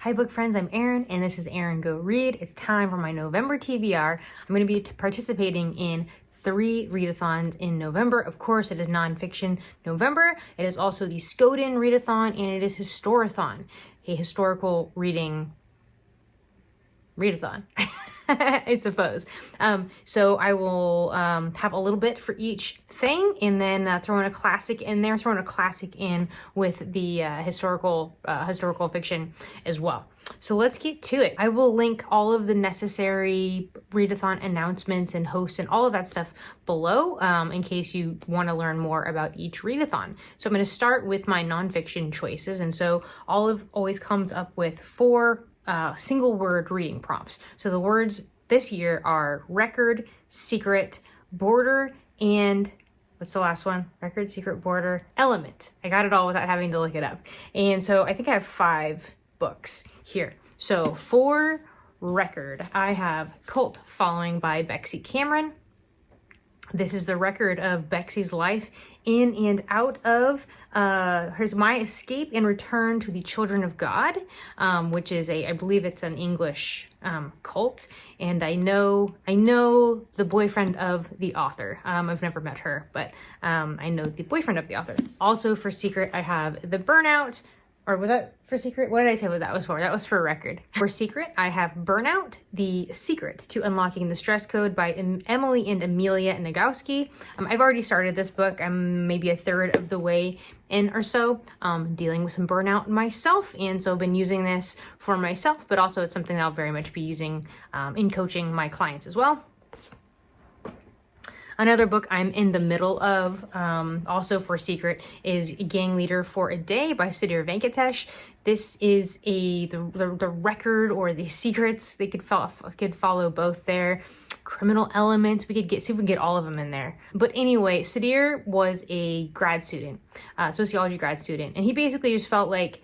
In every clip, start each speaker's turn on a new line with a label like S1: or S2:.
S1: Hi book friends, I'm Erin and this is Erin Go Read. It's time for my November TBR. I'm going to be participating in 3 readathons in November. Of course, it is nonfiction November. It is also the Skoden Readathon and it is Historathon, a historical reading readathon. I suppose. So I will have a little bit for each thing and then throw in a classic in there, throw in a classic in with the historical fiction as well. So let's get to it. I will link all of the necessary readathon announcements and hosts and all of that stuff below in case you want to learn more about each readathon. So I'm going to start with my nonfiction choices. And so Olive always comes up with 4 single word reading prompts. So the words this year are record, secret, border, and what's the last one? Record, secret, border, element. I got it all without having to look it up. And so I think I have 5 books here. So for record, I have Cult Following by Bexy Cameron. This is the record of Bexy's life in and out of here's my escape and return to the Children of God, which is I believe it's an English cult, and I know the boyfriend of the author. I've never met her, but I know the boyfriend of the author. Also for secret, I have the Burnout. Or was that for secret? What did I say what that was for? That was for record. For secret, I have Burnout, The Secret to Unlocking the Stress Code by Emily and Amelia Nagoski. I've already started this book. I'm maybe a third of the way in or so, dealing with some burnout myself. And so I've been using this for myself, but also it's something that I'll very much be using in coaching my clients as well. Another book I'm in the middle of, also for secret, is Gang Leader for a Day by Sudhir Vankatesh. This is the record or the secrets. They could follow both there. Criminal element. We could see if we can get all of them in there. But anyway, Sudhir was a grad student, sociology grad student, and he basically just felt like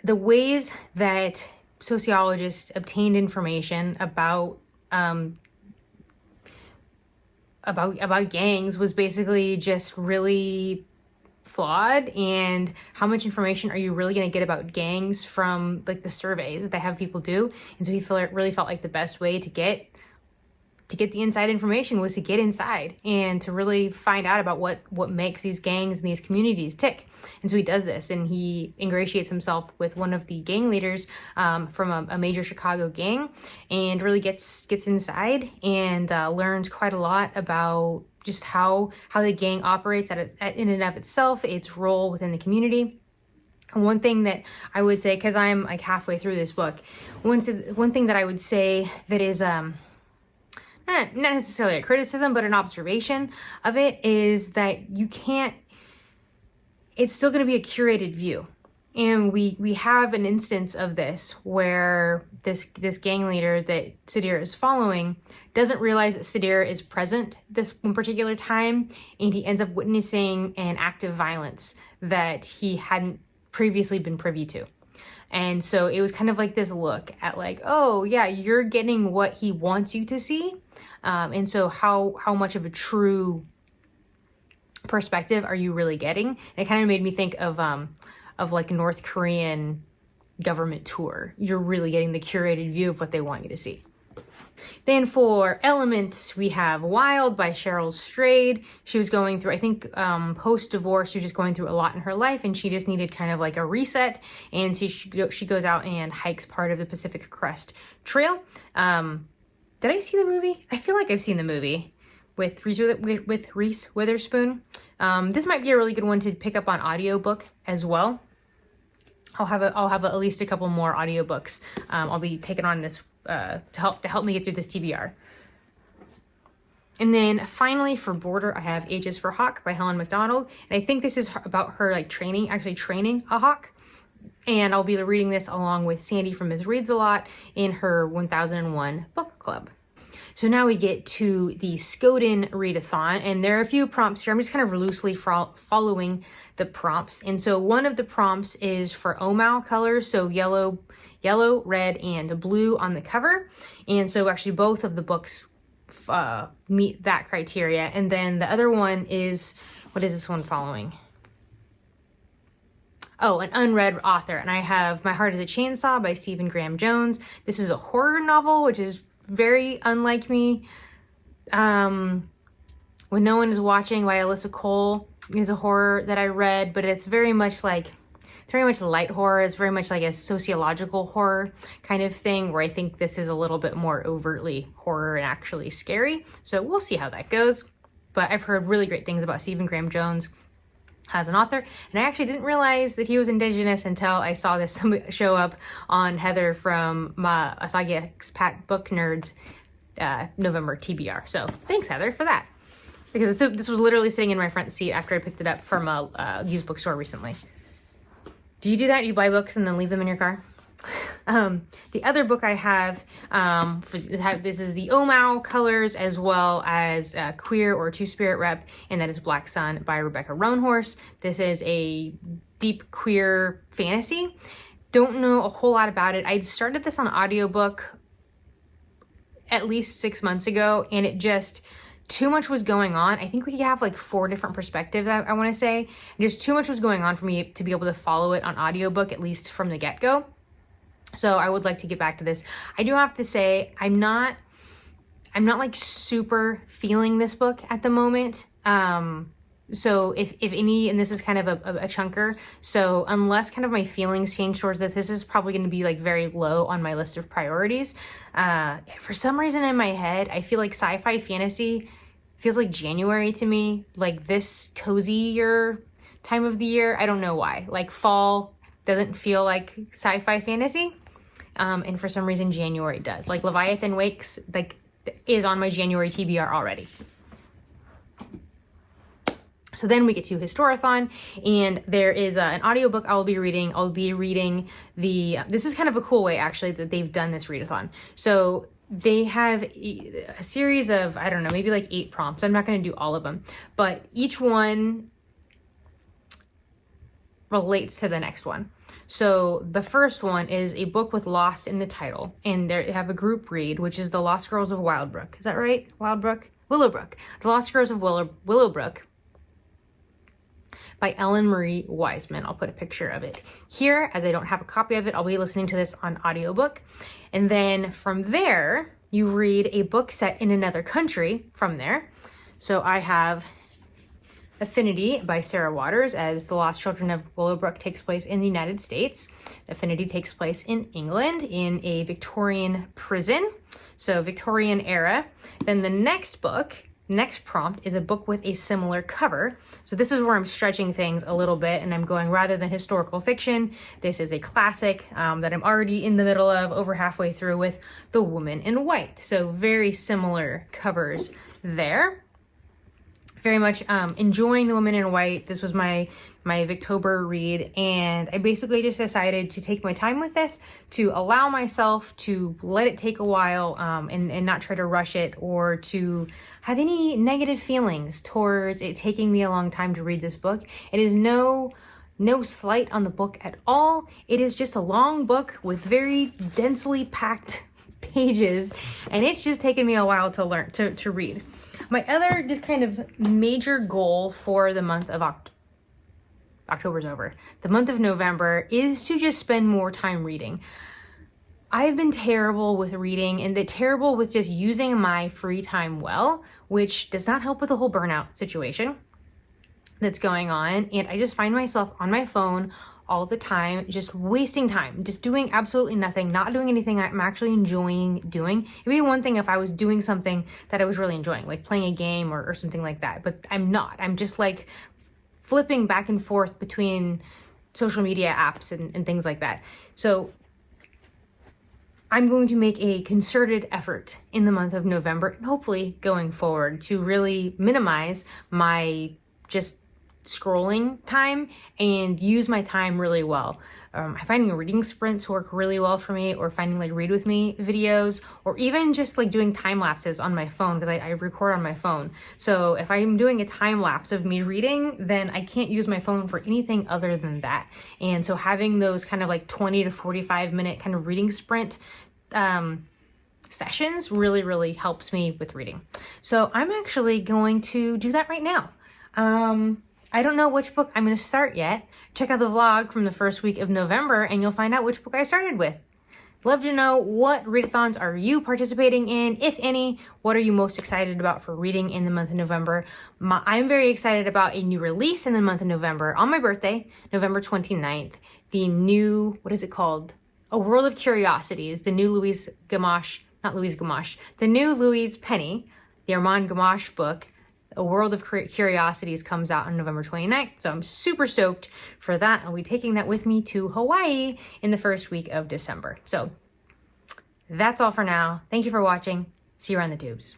S1: the ways that sociologists obtained information about gangs was basically just really flawed. And how much information are you really going to get about gangs from like the surveys that they have people do? And so he really felt like the best way to get the inside information was to get inside and to really find out about what makes these gangs and these communities tick. And so he does this, and he ingratiates himself with one of the gang leaders from a major Chicago gang, and really gets inside and learns quite a lot about just how the gang operates in and of itself, its role within the community. And one thing that I would say, because I'm like halfway through this book, one thing that I would say that is not necessarily a criticism, but an observation of it is that it's still going to be a curated view. And we have an instance of this where this gang leader that Sudhir is following doesn't realize that Sudhir is present this one particular time, and he ends up witnessing an act of violence that he hadn't previously been privy to. And so it was kind of like this look at like, oh yeah, you're getting what he wants you to see. And so how much of a true perspective are you really getting? And it kind of made me think of like a North Korean government tour. You're really getting the curated view of what they want you to see. Then for elements, we have Wild by Cheryl Strayed. She was going through, I think, post-divorce, she was just going through a lot in her life, and she just needed kind of like a reset. And so she goes out and hikes part of the Pacific Crest Trail. Did I see the movie? I feel like I've seen the movie with Reese Witherspoon. This might be a really good one to pick up on audiobook as well. I'll have at least a couple more audiobooks. I'll be taking on this to help me get through this TBR. And then finally for border, I have Ages for Hawk by Helen McDonald. And I think this is about her like training a hawk. And I'll be reading this along with Sandy from Ms. Reads a Lot in her 1001 book club. So now we get to the Skoden Readathon, and there are a few prompts here. I'm just kind of loosely following the prompts. And so one of the prompts is for OMAL colors, so yellow, red, and blue on the cover. And so actually both of the books meet that criteria. And then the other one is, what is this one following? Oh, an unread author. And I have My Heart is a Chainsaw by Stephen Graham Jones. This is a horror novel, which is very unlike me. When No One is Watching by Alyssa Cole is a horror that I read, but it's very much like, it's very much light horror. It's very much like a sociological horror kind of thing, where I think this is a little bit more overtly horror and actually scary. So we'll see how that goes. But I've heard really great things about Stephen Graham Jones as an author, and I actually didn't realize that he was Indigenous until I saw this show up on Heather from my Asagi Expat Book Nerds November TBR. So thanks, Heather, for that. Because this was literally sitting in my front seat after I picked it up from a used bookstore recently. Do you do that? You buy books and then leave them in your car? The other book I have, this is the Omao colors, as well as Queer or Two-Spirit Rep, and that is Black Sun by Rebecca Roanhorse. This is a deep queer fantasy. Don't know a whole lot about it. I'd started this on audiobook at least 6 months ago, and it just, too much was going on. I think we have like 4 different perspectives, I want to say. And just too much was going on for me to be able to follow it on audiobook, at least from the get-go. So I would like to get back to this. I do have to say, I'm not like super feeling this book at the moment. So if any, and this is kind of a chunker, so unless kind of my feelings change towards this is probably going to be like very low on my list of priorities. For some reason in my head, I feel like sci-fi fantasy feels like January to me, like this cozier time of the year. I don't know why. Like fall doesn't feel like sci-fi fantasy. And for some reason January does. Like Leviathan Wakes is on my January TBR already. So then we get to Historathon, and there is an audiobook I will be reading. I'll be reading this is kind of a cool way actually that they've done this readathon. So they have a series of, I don't know, maybe like 8 prompts. I'm not going to do all of them, but each one relates to the next one. So the first one is a book with Lost in the title, and they have a group read, which is The Lost Girls of Wildbrook. Is that right? Willowbrook. The Lost Girls of Willowbrook by Ellen Marie Wiseman. I'll put a picture of it here, as I don't have a copy of it. I'll be listening to this on audiobook. And then from there, you read a book set in another country from there. So I have Affinity by Sarah Waters, as The Lost Children of Willowbrook takes place in the United States. Affinity takes place in England in a Victorian prison. So Victorian era. Then the next prompt is a book with a similar cover. So this is where I'm stretching things a little bit, and I'm going, rather than historical fiction, this is a classic that I'm already in the middle of, over halfway through, with The Woman in White. So very similar covers there. Very much enjoying The Woman in White. This was my Victober read, and I basically just decided to take my time with this, to allow myself to let it take a while, and not try to rush it or to have any negative feelings towards it taking me a long time to read this book. It is no slight on the book at all. It is just a long book with very densely packed pages, and it's just taken me a while to learn to read. My other just kind of major goal for the month of October's over. The month of November is to just spend more time reading. I've been terrible with reading, and terrible with just using my free time well, which does not help with the whole burnout situation that's going on. And I just find myself on my phone all the time, just wasting time, just doing absolutely nothing, not doing anything I'm actually enjoying doing. It'd be one thing if I was doing something that I was really enjoying, like playing a game or something like that, but I'm not. I'm just like flipping back and forth between social media apps and things like that. So I'm going to make a concerted effort in the month of November, and hopefully going forward, to really minimize my just scrolling time and use my time really well. I'm finding reading sprints work really well for me, or finding like read with me videos, or even just like doing time lapses on my phone, because I record on my phone. So if I'm doing a time lapse of me reading, then I can't use my phone for anything other than that. And so having those kind of like 20 to 45 minute kind of reading sprint sessions really helps me with reading. So I'm actually going to do that right now. I don't know which book I'm going to start yet, check out the vlog from the first week of November and you'll find out which book I started with. Love to know, what readathons are you participating in, if any? What are you most excited about for reading in the month of November? I'm very excited about a new release in the month of November on my birthday, November 29th. The new, what is it called? A World of Curiosities, the new the new Louise Penny, the Armand Gamache book. A World of Curiosities comes out on November 29th, so I'm super stoked for that. I'll be taking that with me to Hawaii in the first week of December. So that's all for now. Thank you for watching. See you around the tubes.